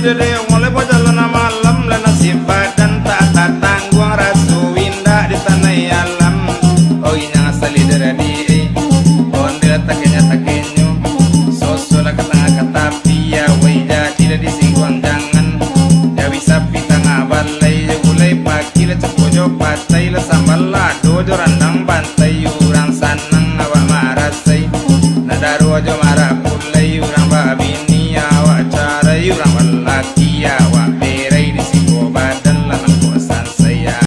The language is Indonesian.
dede oleh pajalan malam dan nasib badan tak tangguang rasu indah di tanah alam. Oh inya asali dari onde takenya takenyo sosola kata kata pia wajah tidak disingguang jangan ya bisa pitang abalai ulai pakila cepojo patai la sambal la dojo randang bantai